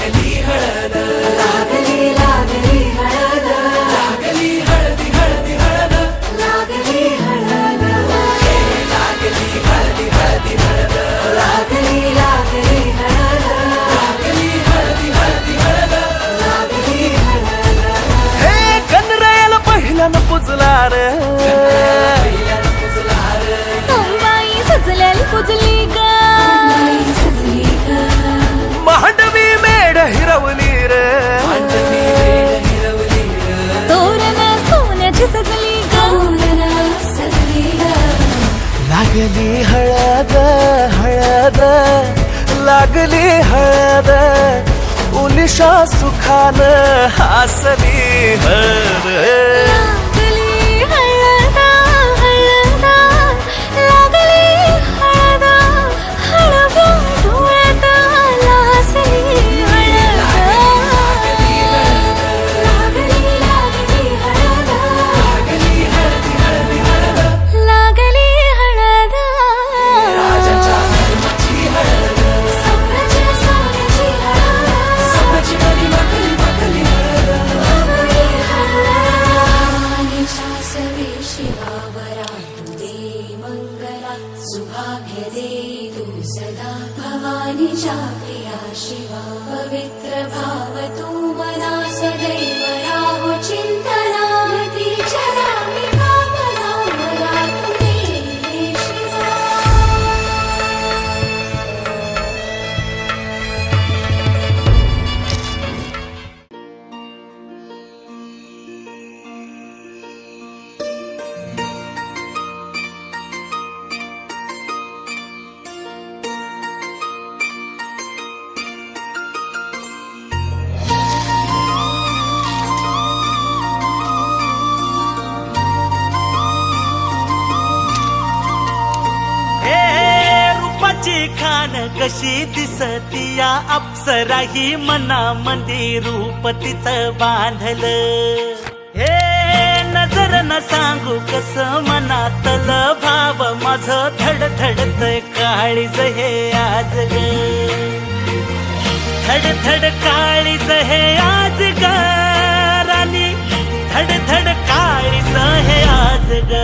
लागली हळद लागली लागली हळद लागली हळदी हळदी हळद लागली हळद लागली हळदी हळदी हळद लागली लागली हळद लागली हळदी हळदी हळद लागली हळद हे कनरायाला पहिल्यानं पुजला रे पहिल्यानं पुजला रे बाई सजल्याला पुजली ग बाई सजली ग मांडवी मेढ हिरवली रे मांडवी वेळ हिरवली रे तोरण सोन्याची सजली ग तोरण सजली ग लागली हळद हळद लागली हळद उनिशा सुखान हासली हळद लागली हळद हळद लागली हळद हळव्या डोळ्यात लाजली हळद लागली लागली हळद लागली हळदी हळदी हळद लागली हळद राजाच्या धर्माची हळद सोन्याची सोन्याची हळद सोन्याची मणी मखली मखली हळद लागली हळद भवानीच्या सवे शिवावरा दे मंगला सुभाग्य दे तू सदा भवानीच्या प्रिया शिवा पवित्र भाव तू मना सदैव राहो चिंतना यतीच्या रामी कामना मला तू दे शिवा हे रूपाची खान कशी दिसती या अप्सरा ही मनामंदी रूप तिचं बांधल हे नजर न सांगू कस मनातल भाव माझ धडधडतय काळीज हे आज ग धडधड काळीज हे आज ग राणी धडधड काळीज हे आज ग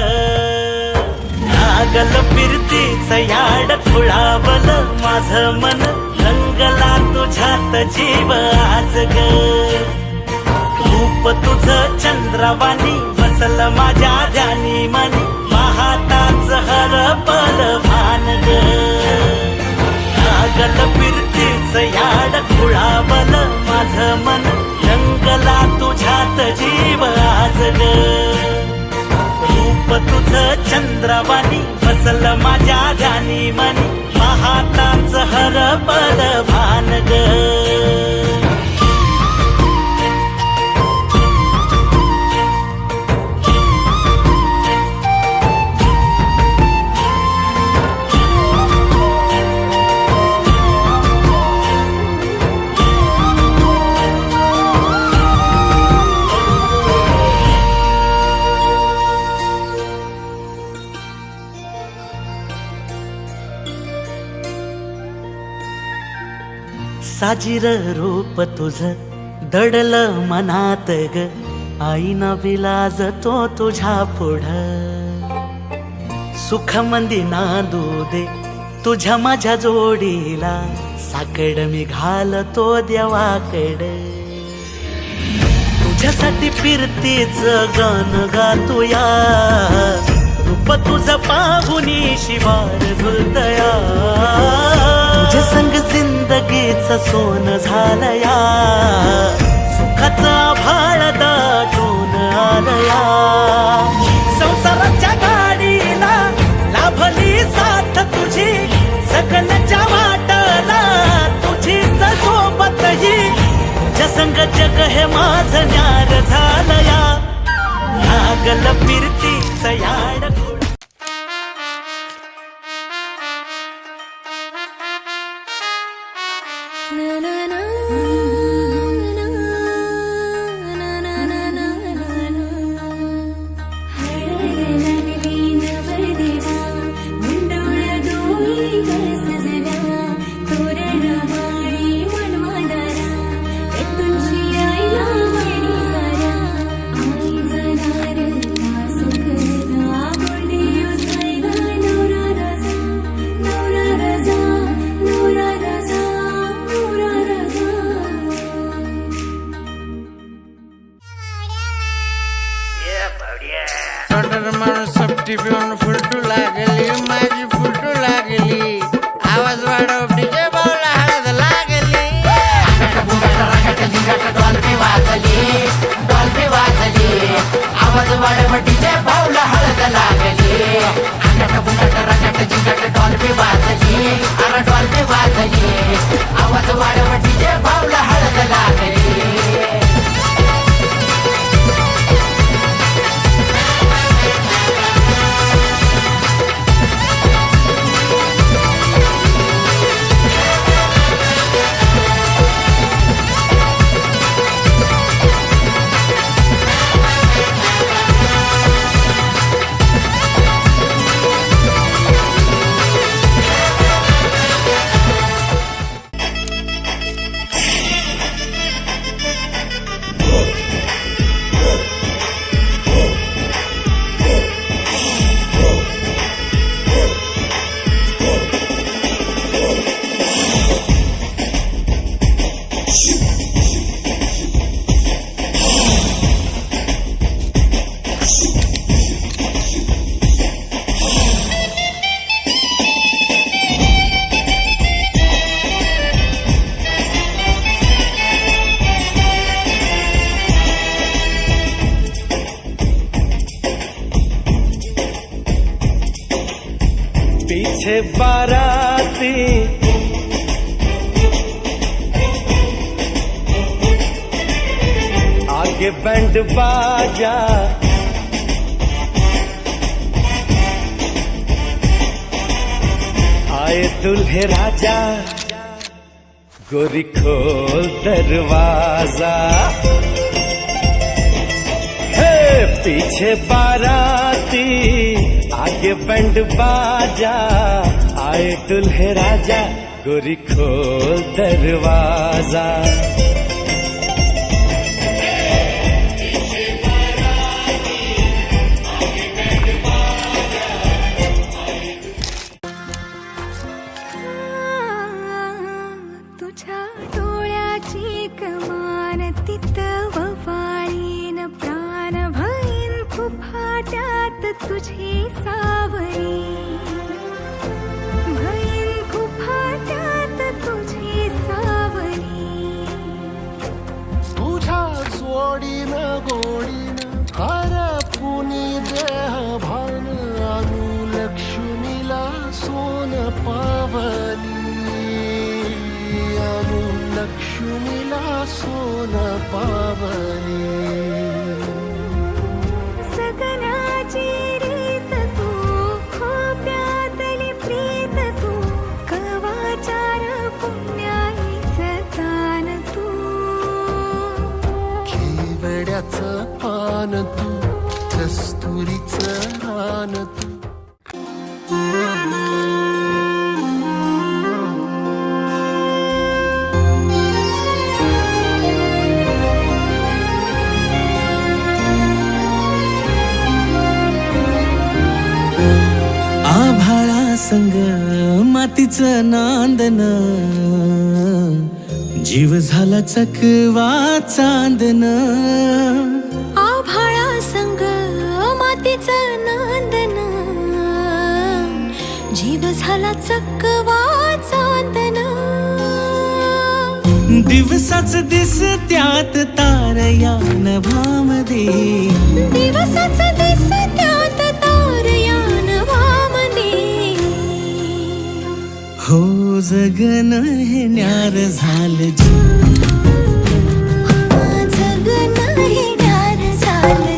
लागल फिरतीच याड खुळावल माझ मन रंगला तुझ्यात जीव आज ग रूप तुझ चंद्रवाणी बसल माझ्या ध्यानी मनी पाहताच हरपल भान ग लागल फिरतीच याड खुळावल माझ मन रंगला तुझ्यात जीव आज ग रूप तुझ चंद्रवाणी बसल माझ्या ध्यानी मनी पाहताच हरपल भान ग साजीर रूप तुझ दडल मनात ग आईना विलाज तो तुझ्या पुढ सुख मंदी नांदू दे तुझ्या माझ्या जोडीला साकड मी घालतो देवाकड तुझ्यासाठी फिरतीच गाण गातोया रूप तुझ पाहुनी शिवार झुलतया तुझ्या संग जिंदगीच सोन झालया सुखाचा भाळ दाटून आलया संसाराच्या गाडीला लाभली साथ तुझी सगळ्याच्या वाटला तुझीच सोबत ही तुझ्या संग जग हे माझ न्यार झालया लागल फिरतीच याड तोरण माळी मनवादारा माणूस सपटी पिऊन फुलटू लागली माझी फुलटू लागली आवाज वाढव डीजे बावला हळद लागली डॉल्बी वाजली डॉल्बी वाजली आवाज वाढव डीजे भाऊला हळद लागली अंगठ बुंगट रगट जिंगट डॉल्बी वाजली अरे डॉल्बी वाजली आवाज वाढव डीजे भाऊला हळद लागली पीछे बाराती आगे बैंड बाजा आए दुल्हे राजा गोरी खोल दरवाजा हे पीछे बाराती आगे बैंड बाजा आए दुल्हे राजा गोरी खोल दरवाजा तुझ्या डोळ्याची कमान तिथं ववाळीन प्राण भईन फुफाट्यात तुझी सावरी भईन फुफाट्यात तुझी सावरी तुझ्या जोडीनं गोडीनं हरपुनी देह भान आणू लक्ष्मीला सोन पावली आणू लक्ष्मीला सोन पावली सगनाची रीत तू खोप्यातली प्रीत तू कवाचार पुण्याईचं तान तू केवड्याचं पान तू कस्तुरीचं रान तू आभाळा संग मातीचं नांदन जीव झाला चकवा चांदन आभाळा संग मातीचं नांदन जीव झाला चकवा चांदन दिवसाच दिस त्यात तारया नभामध्ये दिवसाच दिस त्यात तारया नभामध्ये हो जगन हे न्यार झालं जगन हे न्यार झालं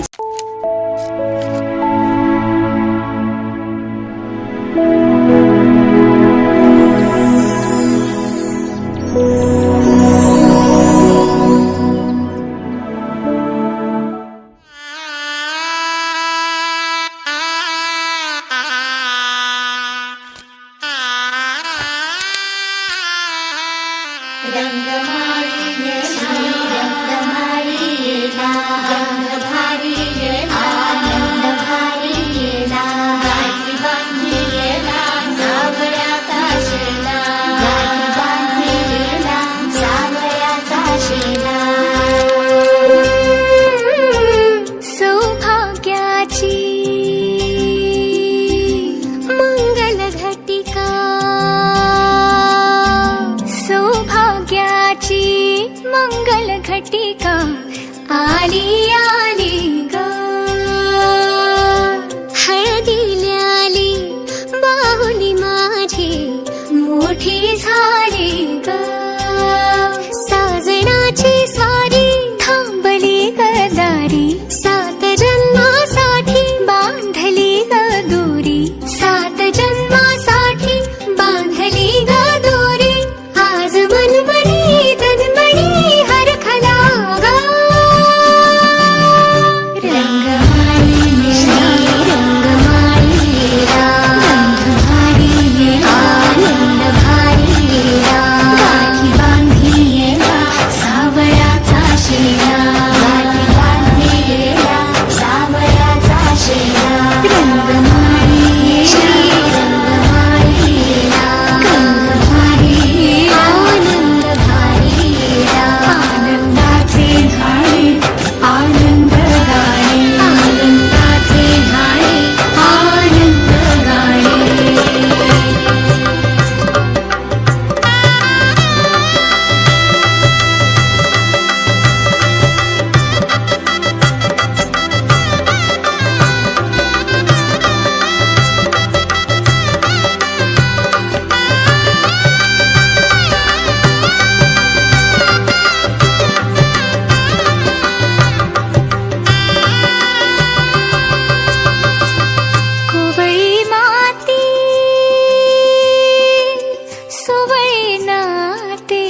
रंगमाळी मंगल घटिका आली आली ग हळदीला आली बाहुली माझी मोठी झाली ग साजणाची स्वारी थांबली गदारी 7 जन्मासाठी बांधली ग दोरी 7 जन्मासाठी बांधली ग दोरी आज मनमणी तनमणी हरखला ग रंगमाळी रंगमाळी आनंद भारी गाठी बांधी सावळ्याचा शेरा गाठी बांधी सावळ्याचा शेरा रंगमाळी रंगमाळी गंधभारी आनंद भारी आनंदाचे झाले आनंद गाणे आनंदाचे झाले आनंद गाणे कोवळी माती सुवळी नाते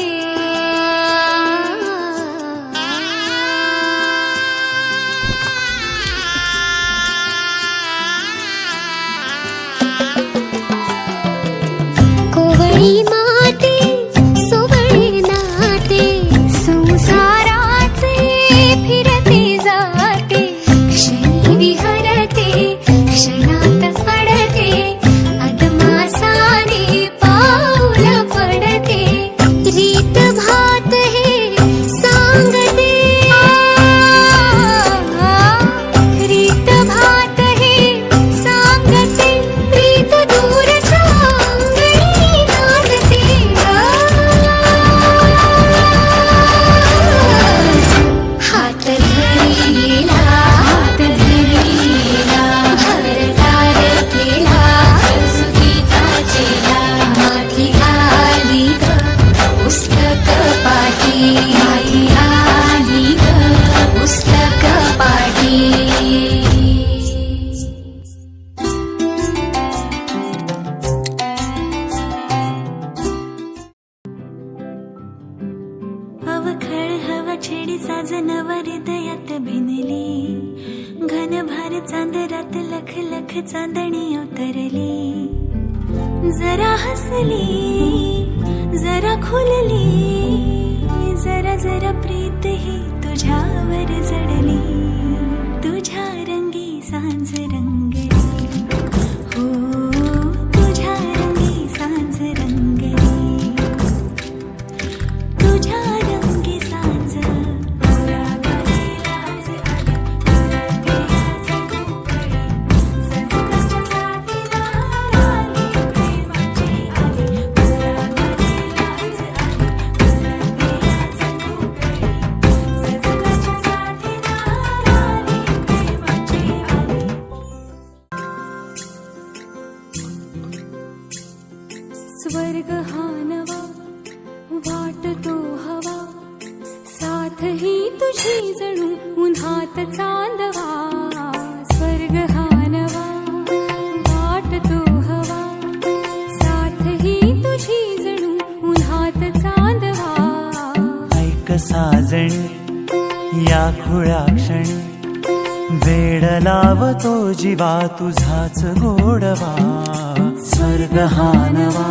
कोवळी माती सुवळी नाते संसाराचे फिरते जाते क्षणी विहरते क्षणात अडते अदमासाने पाऊल पडते रीत भात हे सांगते रीत भात हे सांगते प्रीत दूरच्या अंगणी नांदते हात धरीला भरतार केला सरस्वतीचा चेला माथी आली ग पुस्तक पाठी माथी आली ग पुस्तक पाठी अवखळ हवा छेडी साजनव हृदयात भिनली घनभार चांदरात लख लख चांदणी अवतरली जरा हसली जरा खुलली जरा जरा प्रीत ही तुझ्यावर जडली तुझ्या रंगी सांज रंगली हो तुझ्या रंगी सांज रंगली तुझ्या रंगी सांज स्वर्ग हा नवा वाटतो हवा साथ ही तुझी जणू उन्हात चांदवा स्वर्ग हा नवा वाटतो हवा साथ ही तुझी जणू उन्हात चांदवा ऐक साजणी या खुळ्या क्षणी वेड लावतो जीवा तुझाच गोडवा स्वर्ग हा नवा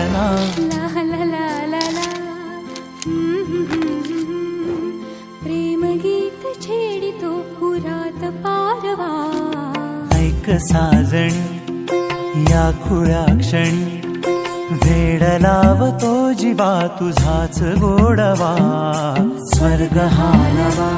रचना. ला ला ला ला ला प्रेमगीत छेडितो पुरात पारवा. ऐक साजणी या खुळ्या क्षणी वेड लावतो जीवा तुझाच गोडवा. स्वर्ग हा नवा.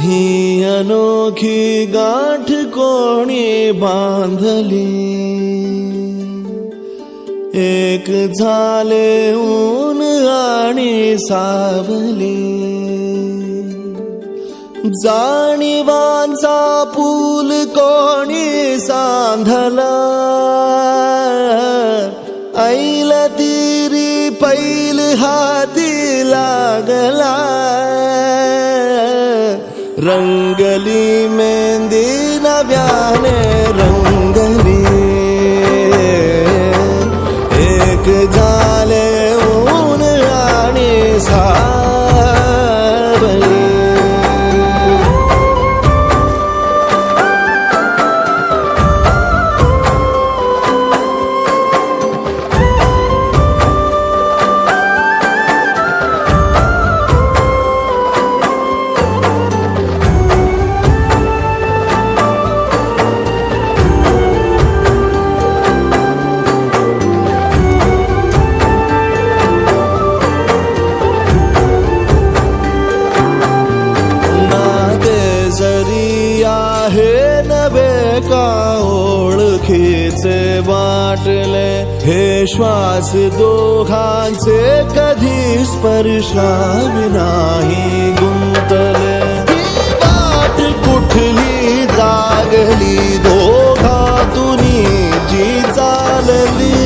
ही अनोखी गाठ कोणी बांधली. एक झाले ऊन आणि सावली. जाणीवांचा पूल कोणी सांधला. ऐल तिरी पैल हाती लागला. रंगली मेहंदी नव्याने रंगली. एक झाले ऊन आणि सावली. ओळखीचे वाटले हे श्वास दोघांचे कधी स्पर्शाविनाही गुंतले. ही वाट कुठली जागली दोघातून जी चालली.